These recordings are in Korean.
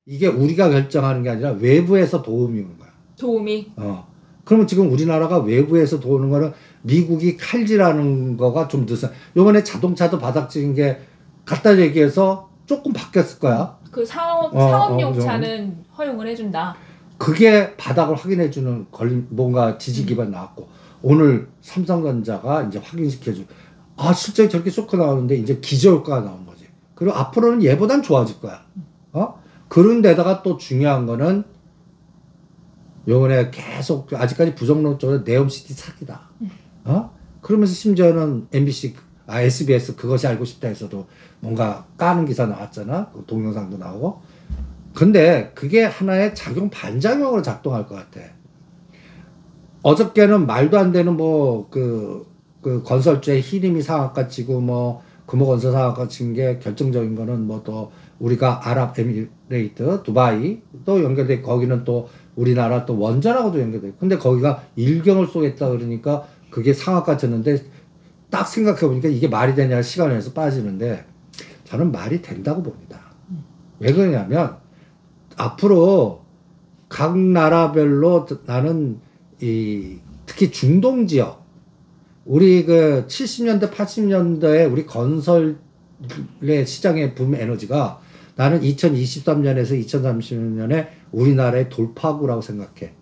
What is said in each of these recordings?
이게 우리가 결정하는 게 아니라 외부에서 도움이 오는 거야. 도움이? 그러면 지금 우리나라가 외부에서 도우는 거는 미국이 칼질하는 거가 좀 늦어. 요번에 자동차도 바닥찍은 게 갖다 얘기해서 조금 바뀌었을 거야. 그 사업용 차는 허용을 해준다. 그게 바닥을 확인해주는 뭔가 지지 기반 나왔고, 오늘 삼성전자가 이제 확인시켜주고, 실제 저렇게 쇼크 나오는데 이제 기저효과가 나온 거지. 그리고 앞으로는 얘보단 좋아질 거야. 그런 데다가 또 중요한 거는 요번에 계속 아직까지 부정론적으로 네옴시티 사기다. 그러면서 심지어는 SBS 그것이 알고 싶다 해서도 뭔가 까는 기사 나왔잖아. 그 동영상도 나오고. 근데 그게 하나의 작용 반작용으로 작동할 것 같아. 어저께는 말도 안 되는 그 건설주의 히림이 상한가 치고 금호건설 상한가 친 게 결정적인 거는 또 우리가 아랍에미레이트 두바이 또 연결돼, 거기는 또 우리나라 또 원전하고도 연결돼. 근데 거기가 일경을 쏘겠다 그러니까 그게 상한가 쳤는데, 딱 생각해 보니까 이게 말이 되냐 시간에서 빠지는데, 저는 말이 된다고 봅니다. 왜 그러냐면 앞으로 각 나라별로 나는 특히 중동 지역, 우리 70년대 80년대에 우리 건설의 시장의 붐 에너지가 나는 2023년에서 2030년에 우리나라의 돌파구라고 생각해.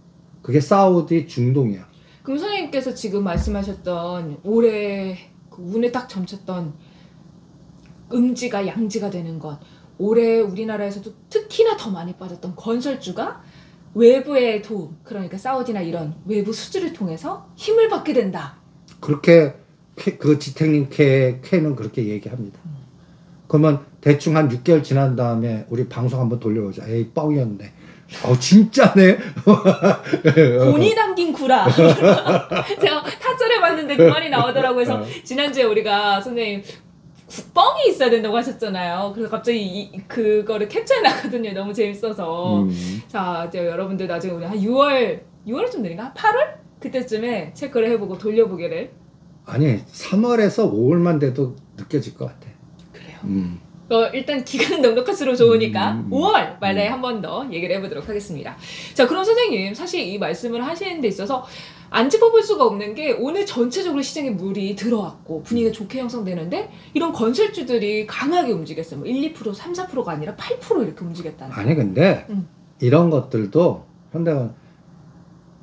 그게 사우디, 중동이야. 그럼 선생님께서 지금 말씀하셨던 올해 운에 딱 점쳤던 음지가 양지가 되는 것, 올해 우리나라에서도 특히나 더 많이 빠졌던 건설주가 외부의 도움, 그러니까 사우디나 이런 외부 수주를 통해서 힘을 받게 된다. 그렇게 그 지택님 캐는 그렇게 얘기합니다. 그러면 대충 한 6개월 지난 다음에 우리 방송 한번 돌려보자. 에이, 뻥이었네. 진짜네. 돈이 담긴 구라. 제가 타설해봤는데 그 말이 나오더라고요. 그래서 지난주에 우리가 선생님 뻥이 있어야 된다고 하셨잖아요. 그래서 갑자기 그거를 캡처해놨거든요. 너무 재밌어서. 자, 이제 여러분들 나중에 우리 한 6월 좀 되니까? 8월? 그때쯤에 체크를 해보고 돌려보기를. 아니, 3월에서 5월만 돼도 느껴질 것 같아. 그래요. 일단 기간은 넉넉할수록 좋으니까 5월 말에 한 번 더 얘기를 해보도록 하겠습니다. 자, 그럼 선생님, 사실 이 말씀을 하시는 데 있어서 안 짚어볼 수가 없는 게, 오늘 전체적으로 시장에 물이 들어왔고 분위기가 좋게 형성되는데 이런 건설주들이 강하게 움직였어요. 1, 2%, 3, 4%가 아니라 8% 이렇게 움직였다는. 아니, 근데 이런 것들도 현대가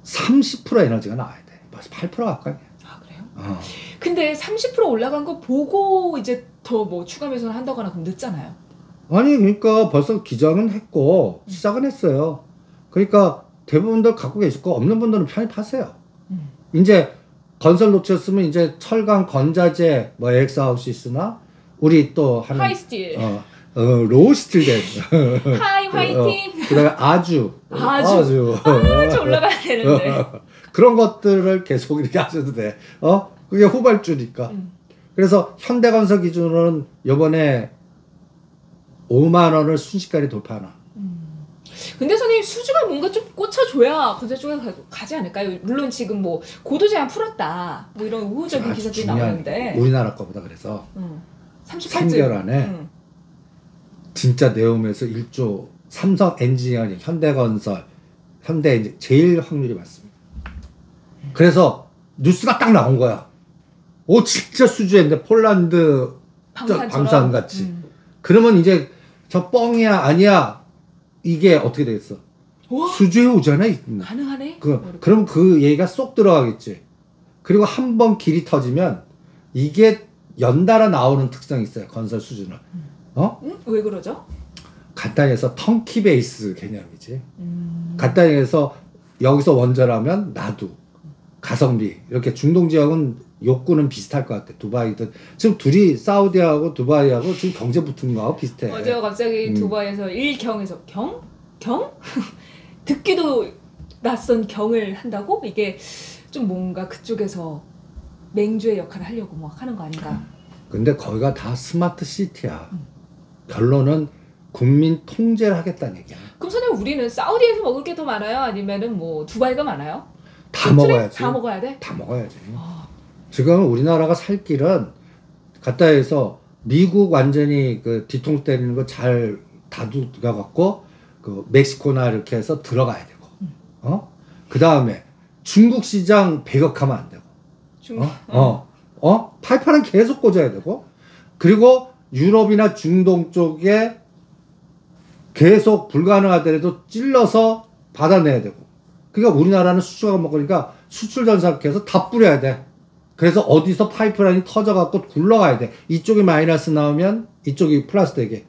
30% 에너지가 나와야 돼. 벌써 8% 가까이. 아, 그래요? 근데 30% 올라간 거 보고 이제 더 추가 매수를 한다거나 그럼 늦잖아요. 아니, 그러니까 벌써 기장은 했고 시작은 했어요. 그러니까 대부분들 갖고 계실 거, 없는 분들은 편히 파세요. 이제 건설 놓쳤으면 이제 철강, 건자재, AX하우시스나 우리 또 하는 하이스틸, 로우 스틸 된 하이 화이팅. 그다음에 아주 올라가야 되는데 그런 것들을 계속 이렇게 하셔도 돼. 그게 후발주니까. 그래서 현대건설 기준으로는 이번에 5만 원을 순식간에 돌파하나. 근데 선생님, 수주가 뭔가 좀 꽂혀줘야 건설주가 가지 않을까요? 물론 지금 고도 제한 풀었다 이런 우호적인 기사들이 나오는데, 우리나라 거보다 그래서 38개월 안에 진짜 네옴에서 1조, 삼성 엔지니어링, 현대건설, 현대 제일 확률이 많습니다. 그래서 뉴스가 딱 나온 거야. 진짜 수주했는데 폴란드 방산 같이. 그러면 이제 저 뻥이야 아니야 이게 어떻게 되겠어? 수주해 오잖아. 가능하네. 그럼 그 얘기가 쏙 들어가겠지. 그리고 한 번 길이 터지면 이게 연달아 나오는 특성이 있어요. 건설 수주는. 왜 그러죠? 간단히 해서 턴키 베이스 개념이지. 간단히 해서 여기서 원전하면 나도 가성비, 이렇게 중동 지역은 욕구는 비슷할 것 같아. 두바이든 지금 둘이 사우디하고 두바이하고 지금 경제 붙은 거하고 비슷해. 어제가 갑자기 두바이에서 일경에서 경? 듣기도 낯선 경을 한다고? 이게 좀 뭔가 그쪽에서 맹주의 역할을 하려고 하는 거 아닌가? 근데 거기가 다 스마트 시티야. 결론은 국민 통제를 하겠다는 얘기야. 그럼 선생님, 우리는 사우디에서 먹을 게 더 많아요? 아니면은 두바이가 많아요? 다 먹어야지. 다 먹어야 돼? 다 먹어야지. 지금 우리나라가 살 길은 갖다 해서 미국 완전히 그 뒤통수 때리는 거 잘 다듬어갖고 그 멕시코나 이렇게 해서 들어가야 되고, 그 다음에 중국 시장 배격하면 안 되고, 파이프라인 계속 꽂아야 되고, 그리고 유럽이나 중동 쪽에 계속 불가능하더라도 찔러서 받아내야 되고, 그러니까 우리나라는 수출가 먹으니까 수출 전사해서 다 뿌려야 돼. 그래서 어디서 파이프라인이 터져갖고 굴러가야 돼. 이쪽이 마이너스 나오면 이쪽이 플러스 되게.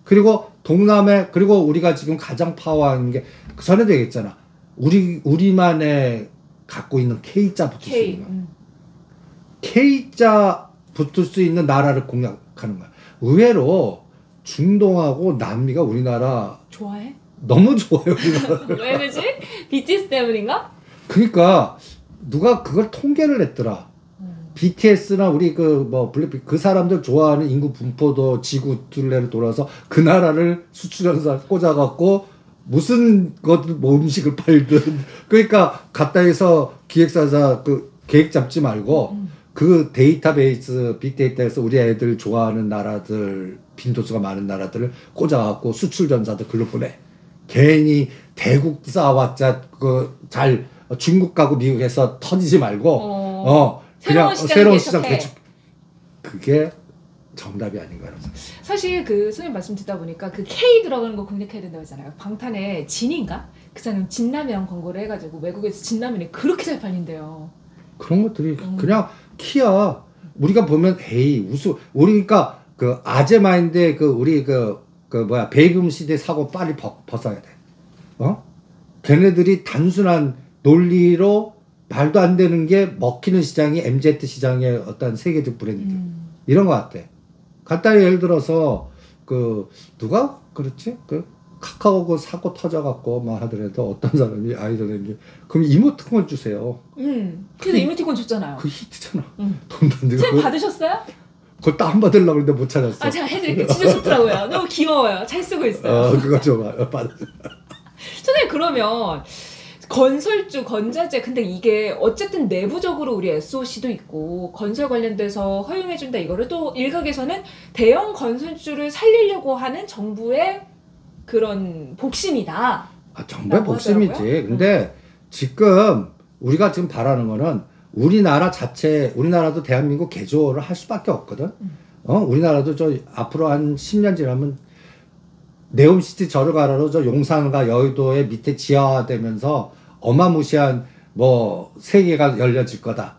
그리고 동남에, 그리고 우리가 지금 가장 파워하는 게, 전에도 얘기했잖아. 우리만의 갖고 있는 K자 붙을 수 있는 거야. K자 붙을 수 있는 나라를 공략하는 거야. 의외로 중동하고 남미가 우리나라 좋아해? 너무 좋아요. 우리나라. 왜 그러지? BTS 때문인가? 그러니까 누가 그걸 통계를 냈더라. BTS나 우리 블랙핑크 그 사람들 좋아하는 인구 분포도 지구 둘레를 돌아서 그 나라를 수출전사 꽂아갖고 무슨 뭐 음식을 팔든 그러니까 갔다 해서 기획사사 그 계획 잡지 말고 그 데이터베이스 빅데이터에서 우리 애들 좋아하는 나라들 빈도수가 많은 나라들을 꽂아갖고 수출전사들 글로 보내. 괜히 대국 쌓아왔자 잘 중국 가고 미국에서 터지지 말고 그냥 새로운 시장 개척. 그게 정답이 아닌가 라고. 사실 그 선생님 말씀 듣다 보니까 그 K 들어가는 거 공략해야 된다고 했잖아요. 방탄의 진인가? 그 사람 진라면 광고를 해가지고 외국에서 진라면이 그렇게 잘 팔린대요. 그런 것들이 그냥 키야. 우리가 보면 우리가 그 아재 마인드에 우리 베이비붐 시대 사고 빨리 벗어야 돼. 걔네들이 단순한 논리로 말도 안 되는 게 먹히는 시장이 MZ 시장의 어떤 세계적 브랜드 이런 것 같아. 간단히 예를 들어서 누가 그렇지? 카카오 사고 터져갖고 막 하더라도 어떤 사람이 아이디어 낸 게 그럼 이모티콘 주세요. 그래서 이모티콘 줬잖아요. 그 히트잖아. 돈도 안 들고. 선생님 받으셨어요? 그걸 다운받으려고 했는데 못 찾았어. 제가 해드릴게요. 진짜 좋더라고요. 너무 귀여워요. 잘 쓰고 있어요. 그거 좀 받아. 선생님 그러면 건설주, 건자재 근데 이게 어쨌든 내부적으로 우리 SOC도 있고 건설 관련돼서 허용해준다 이거를 또 일각에서는 대형 건설주를 살리려고 하는 정부의 그런 복심이다. 정부의 복심이지. 근데 지금 우리가 지금 바라는 거는 우리나라도 대한민국 개조를 할 수밖에 없거든. 우리나라도 앞으로 한 10년 지나면 네옴시티 저를 가라로 용산과 여의도의 밑에 지하화되면서 어마무시한 세계가 열려질 거다.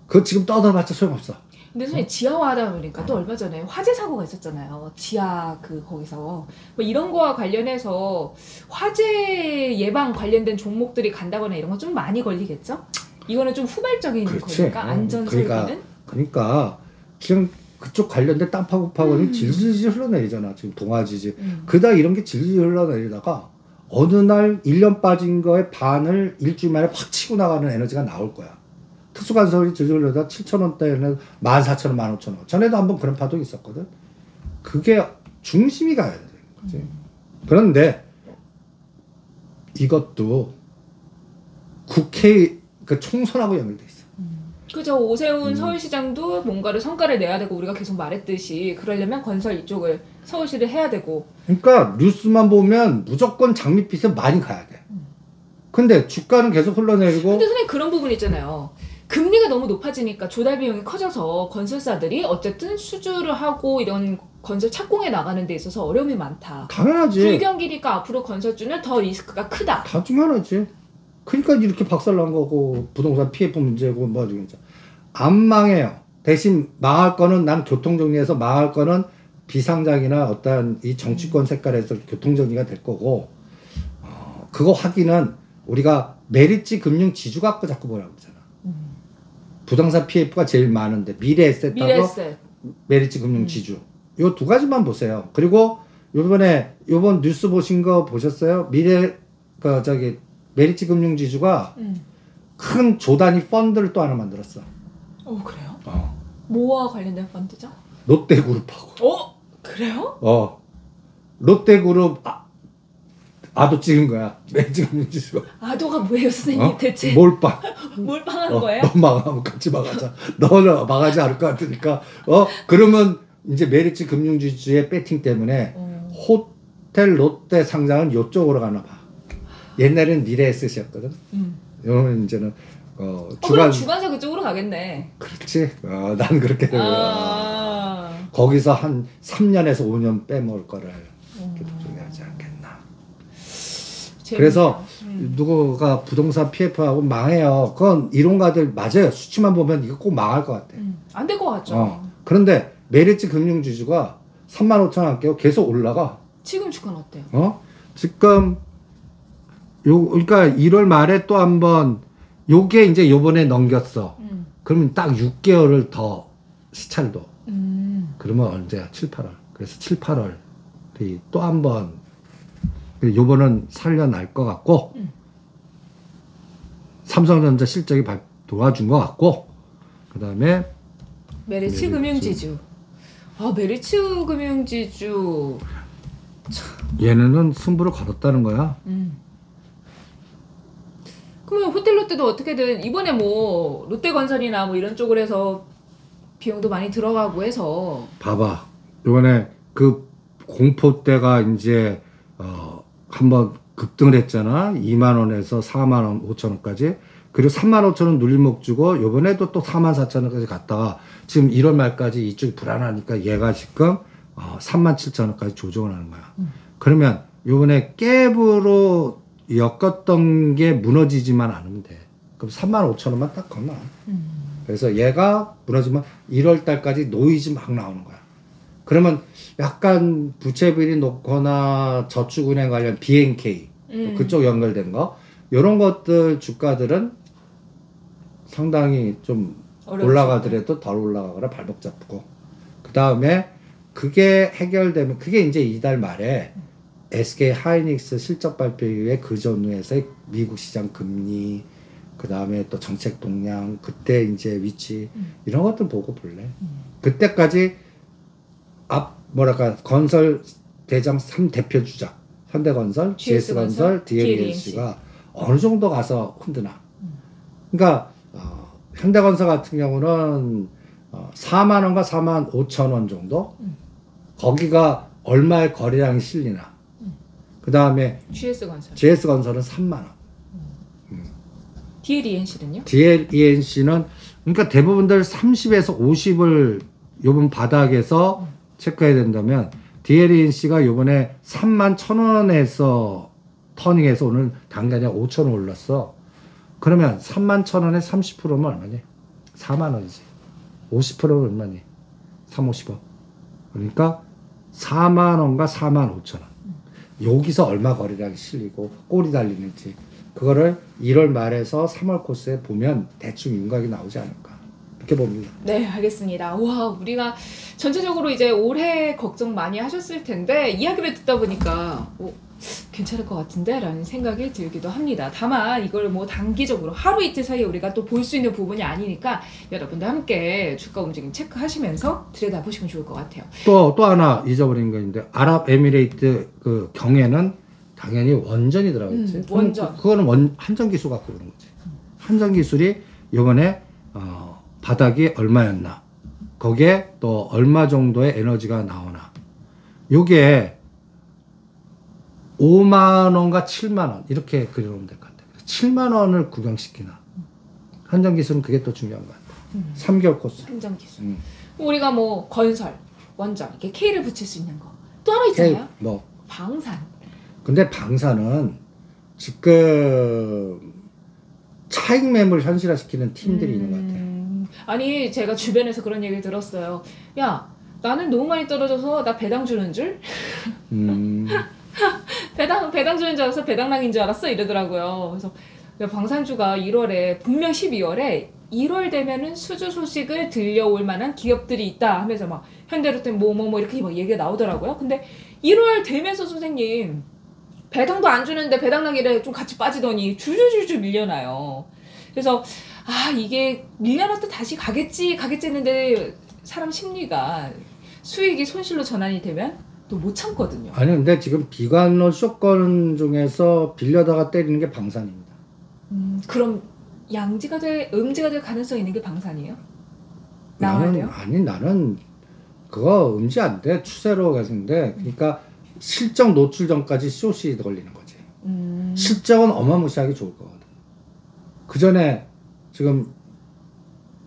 그거 지금 떠들어봤자 소용없어. 근데 선생님 지하화하다 보니까 또 얼마 전에 화재 사고가 있었잖아요. 지하 거기서 이런 거와 관련해서 화재 예방 관련된 종목들이 간다거나 이런 거 좀 많이 걸리겠죠? 이거는 좀 후발적인 거니까 안전 설비는. 그러니까 지금 그쪽 관련된 땅 파고는 질질 흘러내리잖아. 지금 동아지지. 그다 이런 게 질질 흘러내리다가 어느 날 1년 빠진 거에 반을 일주일 만에 확 치고 나가는 에너지가 나올 거야. 특수건설이 질질 흘러다 7,000원대에는 14,000원, 15,000원. 전에도 한번 그런 파동이 있었거든. 그게 중심이 가야 되는 거지. 그런데 이것도 국회 총선하고 연결돼 있어. 그죠. 오세훈 서울시장도 뭔가를 성과를 내야 되고 우리가 계속 말했듯이 그러려면 건설 이쪽을 서울시를 해야 되고. 그러니까 뉴스만 보면 무조건 장밋빛에 많이 가야 돼. 근데 주가는 계속 흘러내리고. 근데 선생님 그런 부분 있잖아요. 금리가 너무 높아지니까 조달 비용이 커져서 건설사들이 어쨌든 수주를 하고 이런 건설 착공에 나가는 데 있어서 어려움이 많다. 당연하지. 불경기니까 앞으로 건설주는 더 리스크가 크다. 다 당연하지. 그러니까 이렇게 박살난 거고 부동산 PF 문제고 뭐 진짜 안 망해요. 대신 망할 거는 난 교통정리해서 망할 거는 비상장이나 어떤 이 정치권 색깔에서 교통정리가 될 거고 그거 확인은 우리가 메리츠 금융 지주 갖고 자꾸 뭐라고 그러잖아. 부동산 PF가 제일 많은데 미래에셋하고 메리츠 금융 지주 요 두 가지만 보세요. 그리고 요번 뉴스 보신 거 보셨어요? 메리츠 금융 지주가 큰 조단위 펀드를 또 하나 만들었어. 그래요? 뭐와 관련된 펀드죠? 롯데그룹하고. 그래요? 롯데그룹 아도 찍은 거야. 메리츠 금융 지주가. 아도가 뭐예요, 선생님? 대체? 몰빵. 몰빵한 거예요? 너 망하면 같이 망하자. 너는 망하지 않을 것 같으니까. 그러면 이제 메리츠 금융 지주의 배팅 때문에 호텔 롯데 상장은 요쪽으로 가나 봐. 옛날에는 미래에셋이었거든. 요는 이제는 그럼 주관사 그쪽으로 가겠네. 그렇지. 난 그렇게 거기서 한 3년에서 5년 빼먹을 거를 그쪽에 하지 않겠나. 재밌네요. 그래서 누구가 부동산 PF하고 망해요. 그건 이론가들 맞아요. 수치만 보면 이거 꼭 망할 것 같아. 안 될 것 같죠. 그런데 메리츠 금융지주가 35,000원 할게요. 계속 올라가. 지금 주가는 어때요? 지금 그러니까 1월 말에 또 한번 요게 이제 요번에 넘겼어. 그러면 딱 6개월을 더 시차를 둬. 그러면 언제야? 7, 8월. 그래서 7, 8월이 또 한번 요번은 살려날 것 같고 삼성전자 실적이 도와준 것 같고 그 다음에 메리츠 금융지주. 메리츠 금융지주. 얘네는 승부를 걸었다는 거야. 그러면 호텔롯데도 어떻게든 이번에 뭐 롯데건설이나 뭐 이런 쪽으로 해서 비용도 많이 들어가고 해서 봐봐. 이번에 그 공포 때가 이제 한번 급등을 했잖아. 2만 원에서 4만 원 5천 원까지. 그리고 3만 5천 원 눌림목 주고 요번에도 또 4만 4천 원까지 갔다가 지금 1월 말까지 이쪽이 불안하니까 얘가 지금 3만 7천 원까지 조정을 하는 거야. 그러면 요번에 갭으로 엮었던 게 무너지지만 않으면 돼. 그럼 3만 5천 원만 딱 건너. 그래서 얘가 무너지면 1월 달까지 노이즈 막 나오는 거야. 그러면 약간 부채 비율이 높거나 저축은행 관련 BNK 그쪽 연결된 거 이런 것들 주가들은 상당히 좀 올라가더라도 덜 올라가거나 발목 잡고 그 다음에 그게 해결되면 그게 이제 이달 말에 SK 하이닉스 실적 발표 이후에 그 전후에서 미국 시장 금리 그 다음에 또 정책 동향 그때 이제 위치 이런 것들 보고 볼래. 그때까지 건설 대장 3대표 주자 현대건설, GS건설, DLNC가 어느 정도 가서 흔드나. 그러니까 현대건설 같은 경우는 4만 원과 4만 5천 원 정도 거기가 얼마의 거래량이 실리나. 그 다음에 GS건설은 3만 원. DLENC는요? DLENC는 그러니까 대부분들 30에서 50을 요번 바닥에서 체크해야 된다면 DLENC가 요번에 3만 1,000원에서 터닝해서 오늘 당간에 5,000원 올랐어. 그러면 3만 1,000원에 30%면 얼마니? 4만 원이지. 50%는 얼마니? 3, 50원. 그러니까 4만 원과 4만 5천 원. 여기서 얼마 거래량이 실리고 꼬리 달리는지 그거를 1월 말에서 3월 코스에 보면 대충 윤곽이 나오지 않을까 이렇게 봅니다. 네, 알겠습니다. 와, 우리가 전체적으로 이제 올해 걱정 많이 하셨을 텐데 이야기를 듣다 보니까 괜찮을 것 같은데 라는 생각이 들기도 합니다. 다만 이걸 뭐 단기적으로 하루 이틀 사이에 우리가 또 볼 수 있는 부분이 아니니까 여러분들 함께 주가 움직임 체크하시면서 들여다보시면 좋을 것 같아요. 또 하나 잊어버린 거 있는데 아랍에미레이트 그 경에는 당연히 원전이 들어가겠지. 원전. 그거는 한전 기술 갖고 그런 거지. 한전 기술이 이번에 바닥이 얼마였나. 거기에 또 얼마 정도의 에너지가 나오나. 요게 5만 원과 7만 원 이렇게 그려놓으면 될 것 같아요. 7만 원을 구경시키나. 한전기술은 그게 또 중요한 것 같아요. 3개월 코스. 한전기술. 우리가 뭐 건설, 원전 이렇게 K를 붙일 수 있는 거. 또 하나 있잖아요. 방산. 근데 방산은 지금 차익 매물 현실화시키는 팀들이 있는 것 같아요. 아니 제가 주변에서 그런 얘기를 들었어요. 야, 나는 너무 많이 떨어져서 나 배당 주는 줄? 배당 주는 줄 알았어? 배당락인 줄 알았어? 이러더라고요. 그래서 방산주가 1월에 분명 12월에 1월 되면은 수주 소식을 들려올 만한 기업들이 있다 하면서 막 현대로템 뭐 이렇게 막 얘기가 나오더라고요. 근데 1월 되면서 선생님 배당도 안 주는데 배당락이래 좀 같이 빠지더니 줄줄줄줄 밀려나요. 그래서 이게 밀려났다 다시 가겠지 했는데 사람 심리가 수익이 손실로 전환이 되면 또 못 참거든요. 아니 근데 지금 비관론 쇼권 중에서 빌려다가 때리는 게 방산입니다. 그럼 음지가 될 가능성이 있는 게 방산이에요? 나와야 돼요? 나는 그거 음지 안 돼. 추세로 가는데 그러니까 실적 노출 전까지 숏이 걸리는 거지. 실적은 어마무시하게 좋을 거거든. 그 전에 지금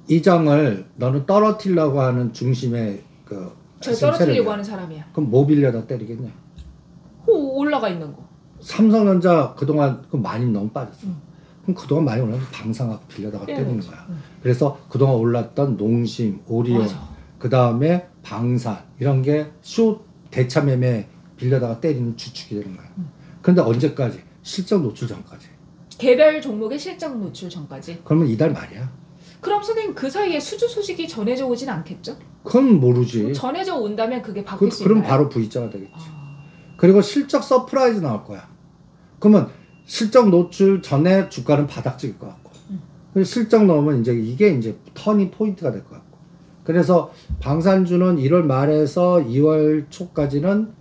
이 장을 너는 떨어뜨리려고 하는 중심의 그 저 떨어뜨리려고 하는 사람이야. 그럼 뭐 빌려다 때리겠냐? 올라가 있는 거. 삼성전자 그동안 그 많이 너무 빠졌어. 그럼 그동안 많이 올라서 방산각 빌려다가 때리는 거야. 그래서 그동안 올랐던 농심, 오리온, 그 다음에 방산 이런 게 숏 대차 매매 빌려다가 때리는 주축이 되는 거야. 근데 언제까지? 실적 노출 전까지. 개별 종목의 실적 노출 전까지. 그러면 이달 말이야. 그럼 선생님 그 사이에 수주 소식이 전해져 오진 않겠죠? 그건 모르지. 전해져 온다면 그게 바뀔 수 그럼 있나요? 바로 V자가 되겠지. 그리고 실적 서프라이즈 나올 거야. 그러면 실적 노출 전에 주가는 바닥 찍을 것 같고 실적 넣으면 이게 이제 터닝 포인트가 될 것 같고 그래서 방산주는 1월 말에서 2월 초까지는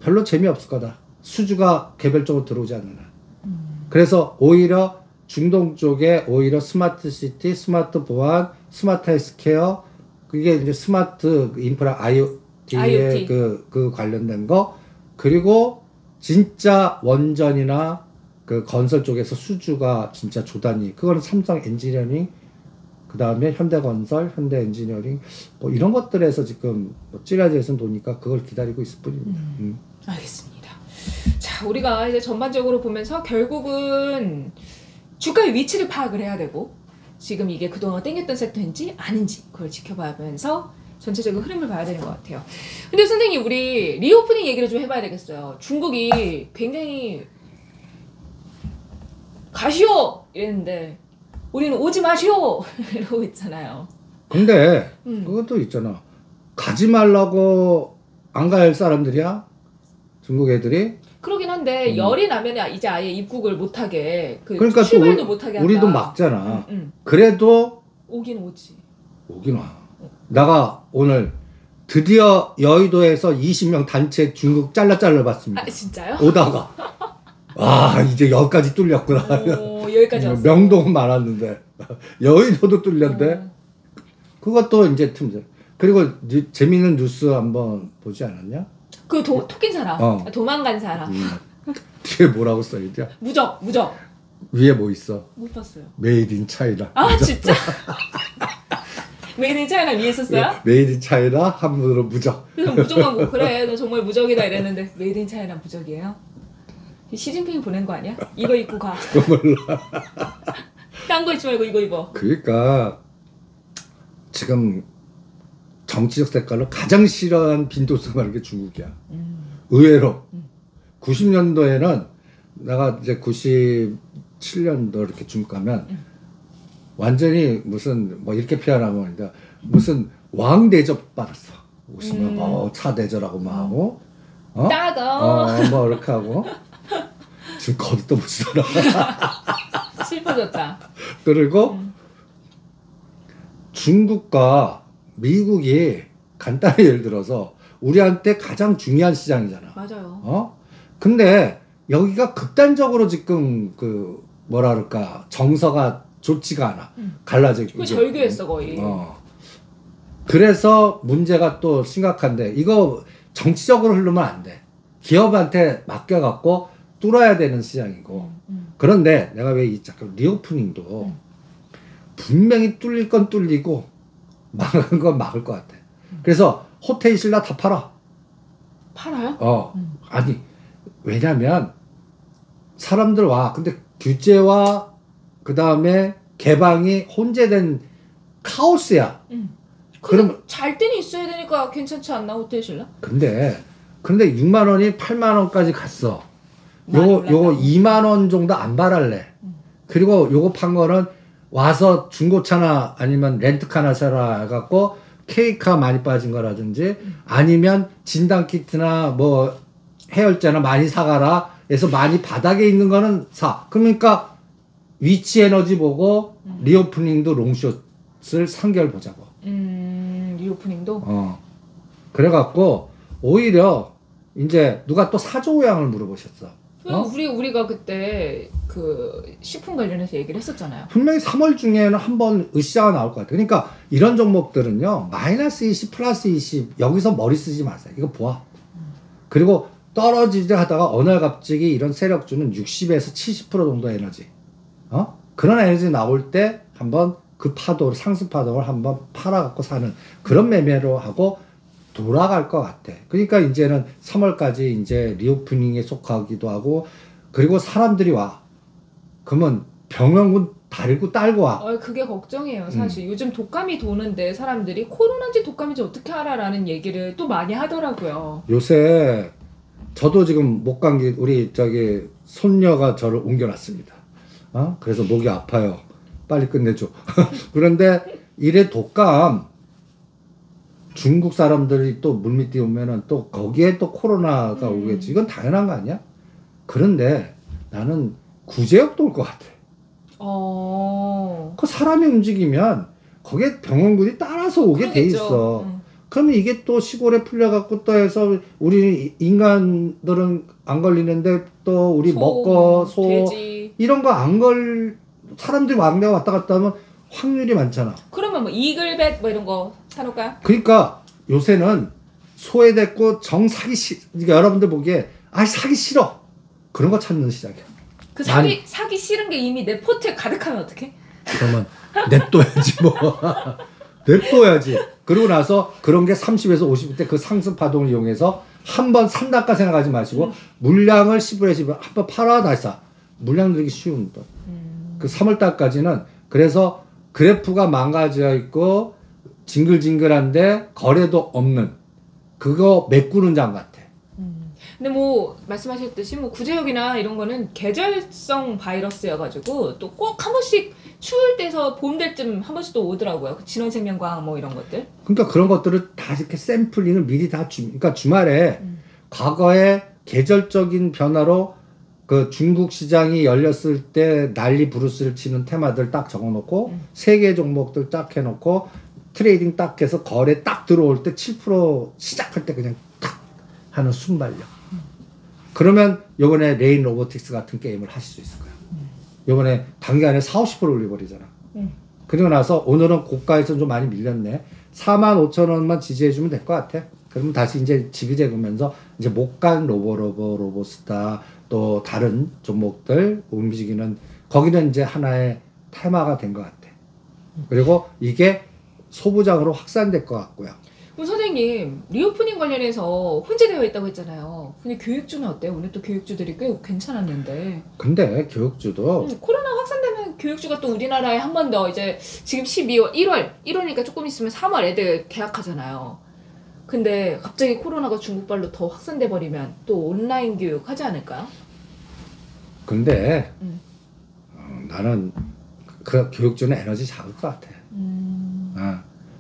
별로 재미없을 거다. 수주가 개별적으로 들어오지 않는 한. 그래서 오히려 중동 쪽에 오히려 스마트 시티, 스마트 보안, 스마트 헬스케어 그게 이제 스마트 인프라 IoT에 그 관련된 거 그리고 진짜 원전이나 그 건설 쪽에서 수주가 진짜 조단위 그거는 삼성 엔지니어링 그 다음에 현대건설, 현대엔지니어링 뭐 이런 것들에서 지금 뭐 찌라지에서 도니까 그걸 기다리고 있을 뿐입니다. 알겠습니다. 자, 우리가 이제 전반적으로 보면서 결국은 주가의 위치를 파악을 해야 되고 지금 이게 그동안 땡겼던 섹터인지 아닌지 그걸 지켜봐야면서 전체적인 흐름을 봐야 되는 것 같아요. 근데 선생님 우리 리오프닝 얘기를 좀 해봐야 되겠어요. 중국이 굉장히 가시오 이랬는데 우리는 오지 마시오 이러고 있잖아요. 근데 그것도 있잖아. 가지 말라고 안 갈 사람들이야? 중국 애들이? 그러긴 한데 열이 나면 이제 아예 입국을 못하게 그러니까 출발도 못하게 한다. 우리도 막잖아. 그래도 오긴 오지. 오긴 와. 내가 오늘 드디어 여의도에서 20명 단체 중국 잘라 봤습니다. 아 진짜요? 오다가 와 이제 여기까지 뚫렸구나. 여기까지 왔어. 명동은 많았는데 여의도도 뚫렸대. 그것도 이제 틈새. 그리고 재미있는 뉴스 한번 보지 않았냐? 그 토낀 사람, 도망간 사람. 뒤에 뭐라고 써있냐? 무적. 위에 뭐 있어? 못 봤어요. 메이드 인 차이나. 아 진짜? 메이드 인 차이나 위에 있었어요? 메이드 인 차이나 한문으로 무적. 그래서 무적하고 그래 너 정말 무적이다 이랬는데 메이드 인 차이나 무적이에요? 시진핑이 보낸 거 아니야? 이거 입고 가. 몰라. 딴 거 입지 말고 이거 입어. 그러니까 지금 정치적 색깔로 가장 싫어하는 빈도수가 많은 게 중국이야. 의외로 90년도에는 내가 이제 97년도 이렇게 중국 가면 완전히 무슨 뭐 이렇게 표현하면 무슨 왕 대접 받았어. 오시면 차 대접하고 막 하고 따가 뭐 이렇게 하고 지금 거듭도 못 쓰더라. 슬퍼졌다. 그리고 중국과 미국이 간단히 예를 들어서 우리한테 가장 중요한 시장이잖아. 맞아요. 근데 여기가 극단적으로 지금 그 뭐라 그럴까 정서가 좋지가 않아. 갈라지고. 그 절교했어 거의. 그래서 문제가 또 심각한데 이거 정치적으로 흐르면 안 돼. 기업한테 맡겨갖고 뚫어야 되는 시장이고. 그런데 내가 왜 이 잠깐 리오프닝도 분명히 뚫릴 건 뚫리고 막은 건 막을 것 같아. 그래서 호텔 신라 다 팔아. 팔아요? 아니 왜냐면 사람들 와. 근데 규제와 그 다음에 개방이 혼재된 카오스야. 그럼 잘 때는 있어야 되니까 괜찮지 않나 호텔 신라? 근데 6만 원이 8만 원까지 갔어. 요거 2만 원 정도 안 바랄래. 그리고 요거 판 거는 와서 중고차나 아니면 렌트카나 사라 해갖고 K카 많이 빠진 거라든지 아니면 진단 키트나 뭐 해열제나 많이 사가라 해서 많이 바닥에 있는 거는 사. 그러니까 위치 에너지 보고 리오프닝도 롱숏을 3개월 보자고. 리오프닝도? 그래갖고 오히려 이제 누가 또 사조우양을 물어보셨어. 우리가 그때 그 식품 관련해서 얘기를 했었잖아요. 분명히 3월 중에는 한번 으쌰가 나올 것 같아요. 그러니까 이런 종목들은요 마이너스 20 플러스 20 여기서 머리 쓰지 마세요. 이거 보아. 그리고 떨어지지 하다가 어느 날 갑자기 이런 세력주는 60에서 70% 정도 에너지, 그런 에너지 나올 때 한번 그 파도를, 상승 파동을 한번 팔아갖고 사는 그런 매매로 하고 돌아갈 것 같아. 그러니까 이제는 3월까지 이제 리오프닝에 속하기도 하고, 그리고 사람들이 와. 그러면 병원군 달고 딸고 와. 그게 걱정이에요, 사실. 요즘 독감이 도는데 사람들이 코로나인지 독감인지 어떻게 알아라는 얘기를 또 많이 하더라고요. 요새 저도 지금 목 감기, 우리 저기 손녀가 저를 옮겨놨습니다. 그래서 목이 아파요. 빨리 끝내줘. 그런데 이래 독감, 중국 사람들이 또 물밑에 오면은 또 거기에 또 코로나가 오겠지. 이건 당연한 거 아니야? 그런데 나는 구제역도 올 것 같아. 그 사람이 움직이면 거기에 병원군이 따라서 오게 돼 있어. 그러면 이게 또 시골에 풀려갖고 또 해서 우리 인간들은 안 걸리는데 또 우리 먹고 소 돼지. 이런 거 안 사람들이 왕래가 왔다 갔다 하면 확률이 많잖아. 그러면 뭐 이글벳 뭐 이런 거 사놓을까요? 그러니까 요새는 소외됐고 정사기 그러니까 여러분들 보기에 사기 싫어. 그런 거 찾는 시작이야. 그 사기 싫은 게 이미 내 포트에 가득하면 어떡해? 그러면 냅둬야지 뭐. 냅둬야지. 그러고 나서 그런 게 30에서 50대 그 상승 파동을 이용해서 한번 산다까 생각하지 마시고 물량을 10분에 10분 한번 팔아 다시 사. 물량 들기 쉬운 거. 그 3월달까지는 그래서 그래프가 망가져 있고 징글징글한데 거래도 없는 그거 메꾸는 장 같아. 근데 뭐 말씀하셨듯이 뭐 구제역이나 이런 거는 계절성 바이러스여가지고 또 꼭 한 번씩 추울 때서 봄 될 쯤 한 번씩 또 오더라고요. 진원생명과학 뭐 이런 것들. 그러니까 그런 것들을 다 이렇게 샘플링을 미리 다 그러니까 주말에 과거에 계절적인 변화로 그 중국 시장이 열렸을 때 난리 부르스를 치는 테마들 딱 적어놓고 세 개 종목들 딱 해놓고 트레이딩 딱 해서 거래 딱 들어올 때 7% 시작할 때 그냥 탁 하는 순발력. 그러면 요번에 레인 로보틱스 같은 게임을 하실 수 있을 거예요. 요번에 단기간에 40~50% 올려버리잖아. 그리고 나서 오늘은 고가에서 좀 많이 밀렸네. 45,000원만 지지해주면 될 것 같아. 그러면 다시 이제 지그재그면서 이제 못간 로보스타 또 다른 종목들 움직이는 거기는 이제 하나의 테마가 된 것 같아. 그리고 이게 소부장으로 확산될 것 같고요. 그럼 선생님 리오프닝 관련해서 혼재되어 있다고 했잖아요. 근데 교육주는 어때요? 오늘 또 교육주들이 꽤 괜찮았는데. 근데 교육주도 코로나 확산되면 교육주가 또 우리나라에 한 번 더 이제 지금 12월, 1월이니까 조금 있으면 3월 애들 개학하잖아요. 근데 갑자기 코로나가 중국발로 더 확산돼 버리면 또 온라인 교육 하지 않을까요? 근데 나는 그 교육주는 에너지 작을 것 같아.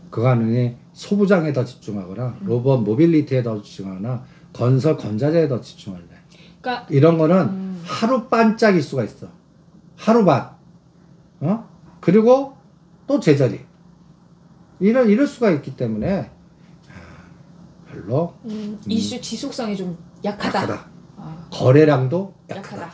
그거 하느니 소부장에 더 집중하거나 로봇 모빌리티에 더 집중하거나 건설 건자재에 더 집중할래. 그러니까 이런 거는 하루 반짝일 수가 있어. 하루 반. 그리고 또 제자리. 이럴 수가 있기 때문에 별로 이슈 지속성이 좀 약하다. 거래량도 약하다.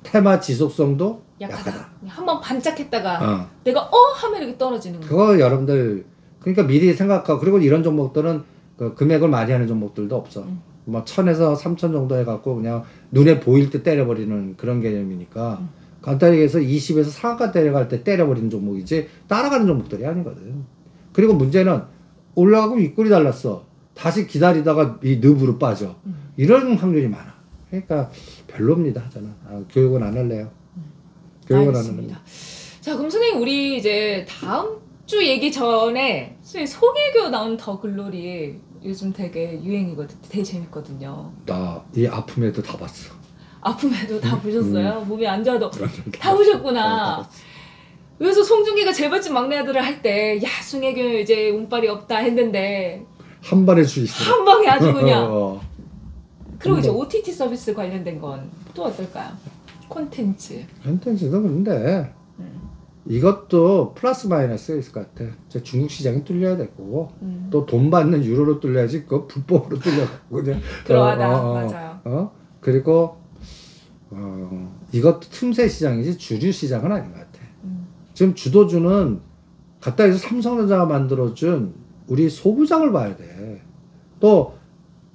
테마 지속성도 약하다. 한번 반짝했다가 내가 하면 이렇게 떨어지는 거. 그거 여러분들 그러니까 미리 생각하고 그리고 이런 종목들은 그 금액을 많이 하는 종목들도 없어. 뭐 1,000에서 3,000 정도 해갖고 그냥 눈에 보일 때 때려버리는 그런 개념이니까 간단히 얘기해서 20에서 상한가 때려갈 때 때려버리는 종목이지 따라가는 종목들이 아니거든. 그리고 문제는 올라가고 윗골이 달랐어. 다시 기다리다가 이 늪으로 빠져. 이런 확률이 많아. 그러니까 별로입니다 하잖아. 교육은 안 할래요. 교육은 안 할래요. 자 그럼 선생님 우리 이제 다음 주 얘기 전에 선생님 송혜교 나온 더 글로리 요즘 되게 유행이거든. 되게 재밌거든요. 나 이 아픔에도 다 봤어. 아픔에도 다 보셨어요? 몸이 안 좋아도 다 보셨구나. 그래서 송중기가 재벌집 막내 아들을 할 때 야 송혜교 이제 운빨이 없다 했는데 한 번에 주의시 한 방에 아주 그냥 그리고 이제 OTT 서비스 관련된 건 또 어떨까요? 콘텐츠도 그런데 이것도 플러스 마이너스 있을 것 같아. 중국 시장이 뚫려야 되고 또 돈 받는 유로로 뚫려야지 그거 불법으로 뚫려가고 그냥 그러하다 맞아요. 그리고 이것도 틈새 시장이지 주류 시장은 아닌 것 같아. 지금 주도주는 갖다 해서 삼성전자가 만들어준 우리 소부장을 봐야 돼. 또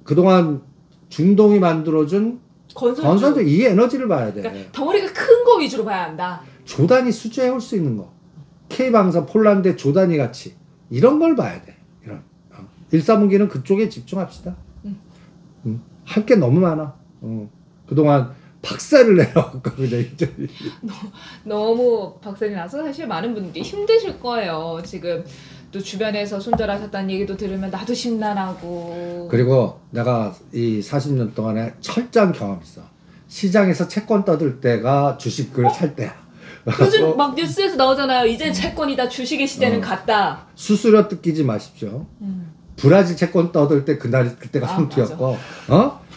그동안 중동이 만들어준 건설주 이 에너지를 봐야 돼. 그러니까 덩어리가 큰 거 위주로 봐야 한다. 조단이 수주해올 수 있는 거. K방산 폴란드의 조단이 같이 이런 걸 봐야 돼. 이런 1사분기는 그쪽에 집중합시다. 할 게 너무 많아. 그동안 박살을 내려갖고 그냥 이제 너무 박살이 나서 사실 많은 분들이 힘드실 거예요. 지금 또 주변에서 손절하셨다는 얘기도 들으면 나도 심란하고. 그리고 내가 이 40년 동안에 철저한 경험이 있어. 시장에서 채권 떠들 때가 주식을 살 때야. 요즘 막 뉴스에서 나오잖아요. 이제 채권이다. 주식의 시대는 갔다. 수수료 뜯기지 마십시오. 브라질 채권 떠들 때 그때가 성투였고,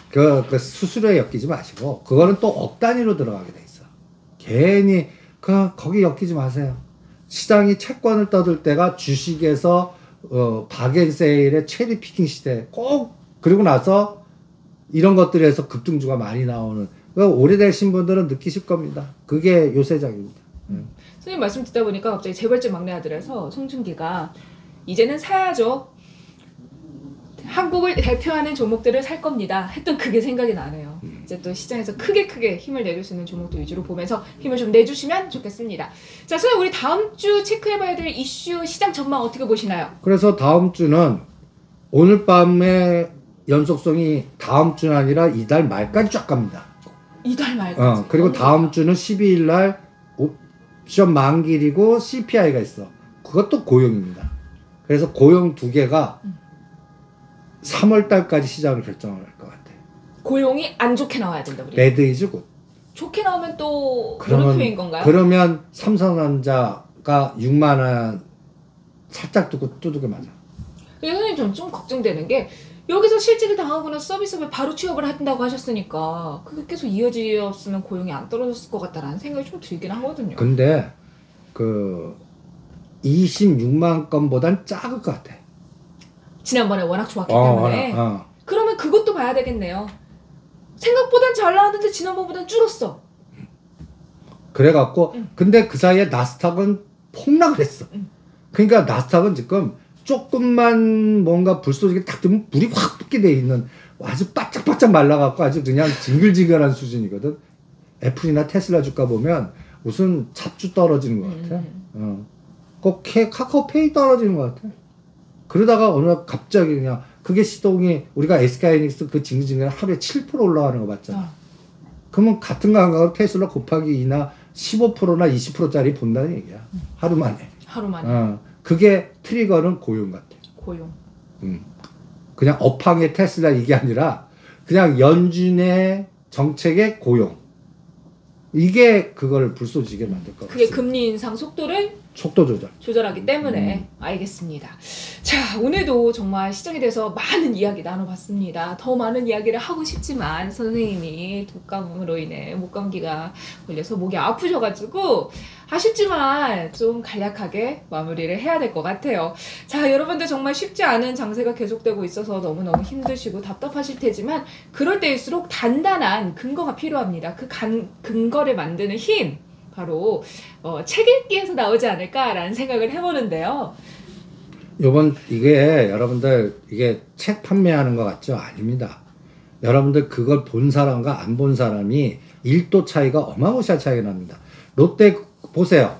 그 수수료에 엮이지 마시고, 그거는 또 억 단위로 들어가게 돼 있어. 괜히 거기 엮이지 마세요. 시장이 채권을 떠들 때가 주식에서 바겐세일의 체리 피킹 시대 꼭 그리고 나서 이런 것들에서 급등주가 많이 나오는 오래되신 분들은 느끼실 겁니다. 그게 요새장입니다. 선생님 말씀 듣다 보니까 갑자기 재벌집 막내 아들에서 송중기가 이제는 사야죠. 한국을 대표하는 종목들을 살 겁니다. 했던 그게 생각이 나네요. 이제 또 시장에서 크게 힘을 내줄 수 있는 종목들 위주로 보면서 힘을 좀 내주시면 좋겠습니다. 자, 선생님 우리 다음 주 체크해봐야 될 이슈 시장 전망 어떻게 보시나요? 그래서 다음 주는 오늘 밤에 연속성이 다음 주는 아니라 이달 말까지 쫙 갑니다. 이달 말까지. 그리고 다음 주는 12일 날 옵션 만기이고 CPI가 있어. 그것도 고용입니다. 그래서 고용 두 개가 3월 달까지 시장을 결정할 것 같아. 고용이 안 좋게 나와야 된다 우리. 배드 이즈 굿. 좋게 나오면 또 물음표인 건가요? 그러면 삼성전자가 6만 원 살짝 두둑에 맞아. 선생님 좀 걱정되는 게 여기서 실직을 당하거나 서비스업에 바로 취업을 한다고 하셨으니까 그게 계속 이어지었으면 고용이 안 떨어졌을 것 같다라는 생각이 좀 들긴 하거든요. 근데 그 26만 건보단 작을 것 같아. 지난번에 워낙 좋았기 때문에. 그러면 그것도 봐야 되겠네요. 생각보단 잘 나왔는데 지난번보단 줄었어. 그래갖고 근데 그 사이에 나스닥은 폭락을 했어. 그러니까 나스닥은 지금 조금만 뭔가 불쏘시개 딱 뜨면 물이 확 붙게 돼 있는 아주 바짝바짝 말라갖고 아주 그냥 징글징글한 수준이거든. 애플이나 테슬라 주가 보면 무슨 잣주 떨어지는 것 같아. 꼭 카카오페이 떨어지는 것 같아. 그러다가 어느 날 갑자기 그냥 그게 시동이 우리가 SK하이닉스 그 징글징글 하루에 7% 올라가는 거 봤잖아. 그러면 같은 감각으로 테슬라 곱하기 2나 15%나 20%짜리 본다는 얘기야. 하루 만에. 하루 만에. 그게 트리거는 고용 같아. 고용. 그냥 업황의 테슬라 이게 아니라 그냥 연준의 정책의 고용. 이게 그걸 불쏘지게 만들 것 같아. 그게 금리 인상 속도를 속도 조절하기 때문에. 알겠습니다. 자, 오늘도 정말 시장에 대해서 많은 이야기 나눠봤습니다. 더 많은 이야기를 하고 싶지만 선생님이 독감으로 인해 목감기가 걸려서 목이 아프셔가지고 아쉽지만 좀 간략하게 마무리를 해야 될 것 같아요. 자, 여러분들 정말 쉽지 않은 장세가 계속되고 있어서 너무너무 힘드시고 답답하실 테지만 그럴 때일수록 단단한 근거가 필요합니다. 그 근거를 만드는 힘 바로 책 읽기에서 나오지 않을까라는 생각을 해보는데요. 이게 여러분들 이게 책 판매하는 것 같죠? 아닙니다. 여러분들 그걸 본 사람과 안 본 사람이 1도 차이가 어마무시한 차이가 납니다. 롯데 보세요.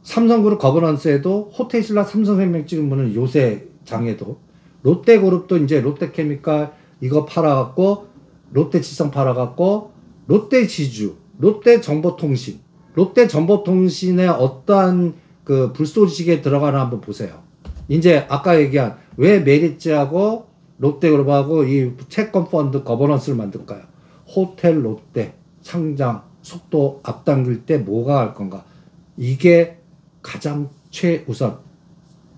삼성그룹 거버넌스에도 호텔신라 삼성생명 찍은 분은 요새 장에도 롯데그룹도 이제 롯데케미칼 이거 팔아갖고 롯데지성 팔아갖고 롯데지주 롯데정보통신 롯데정보통신의 어떠한 그 불쏘시개에 들어가나 한번 보세요. 이제 아까 얘기한 왜 메리츠하고 롯데그룹하고 이 채권 펀드 거버넌스를 만들까요? 호텔 롯데 상장 속도 앞당길 때 뭐가 할 건가? 이게 가장 최우선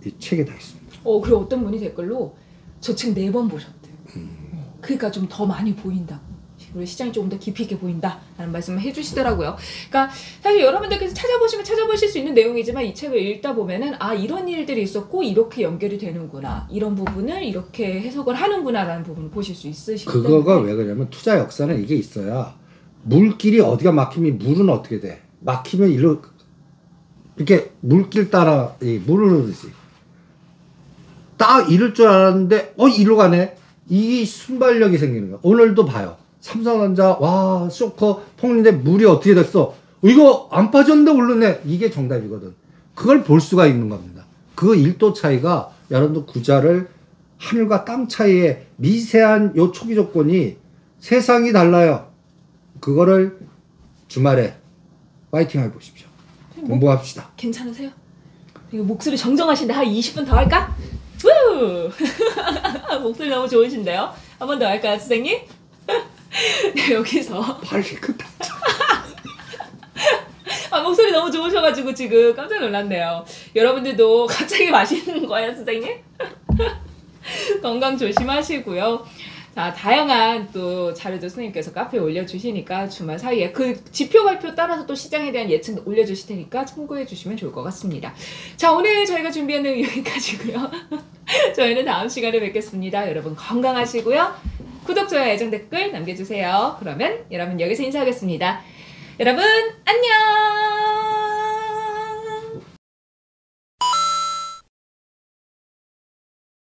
이 책에 다 있습니다. 그리고 어떤 분이 댓글로 저 책 4번 보셨대요. 그러니까 좀 더 많이 보인다고. 우리 시장이 조금 더 깊이 있게 보인다라는 말씀을 해주시더라고요. 그러니까 사실 여러분들께서 찾아보시면 찾아보실 수 있는 내용이지만 이 책을 읽다 보면은 이런 일들이 있었고 이렇게 연결이 되는구나. 이런 부분을 이렇게 해석을 하는구나라는 부분을 보실 수 있으시기 때문에. 그거가 왜 그러냐면 투자 역사는 이게 있어야 물길이 어디가 막히면 물은 어떻게 돼? 막히면 이렇게 물길 따라 물을 흐르지. 딱 이럴 줄 알았는데 이리로 가네. 이 순발력이 생기는 거야. 오늘도 봐요. 삼성전자 와 쇼커 폭리인데 물이 어떻게 됐어? 이거 안 빠졌는데 오르네. 이게 정답이거든. 그걸 볼 수가 있는 겁니다. 그 1도 차이가 여러분들 구자를 하늘과 땅 차이의 미세한 요 초기 조건이 세상이 달라요. 그거를 주말에 파이팅 해보십시오. 공부합시다. 괜찮으세요? 이거 목소리 정정하신데 한 20분 더 할까? 우! 목소리 너무 좋으신데요? 한 번 더 할까요, 선생님? 네, 여기서 빨리 끝나. 목소리 너무 좋으셔가지고 지금 깜짝 놀랐네요. 여러분들도 갑자기 마시는 거예요, 선생님? 건강 조심하시고요. 자, 다양한 또 자료도 선생님께서 카페에 올려주시니까 주말 사이에 그 지표 발표 따라서 또 시장에 대한 예측 올려주실 테니까 참고해 주시면 좋을 것 같습니다. 자, 오늘 저희가 준비한 내용 여기까지고요. 저희는 다음 시간에 뵙겠습니다. 여러분 건강하시고요. 구독, 좋아요, 애정 댓글 남겨주세요. 그러면 여러분 여기서 인사하겠습니다. 여러분 안녕!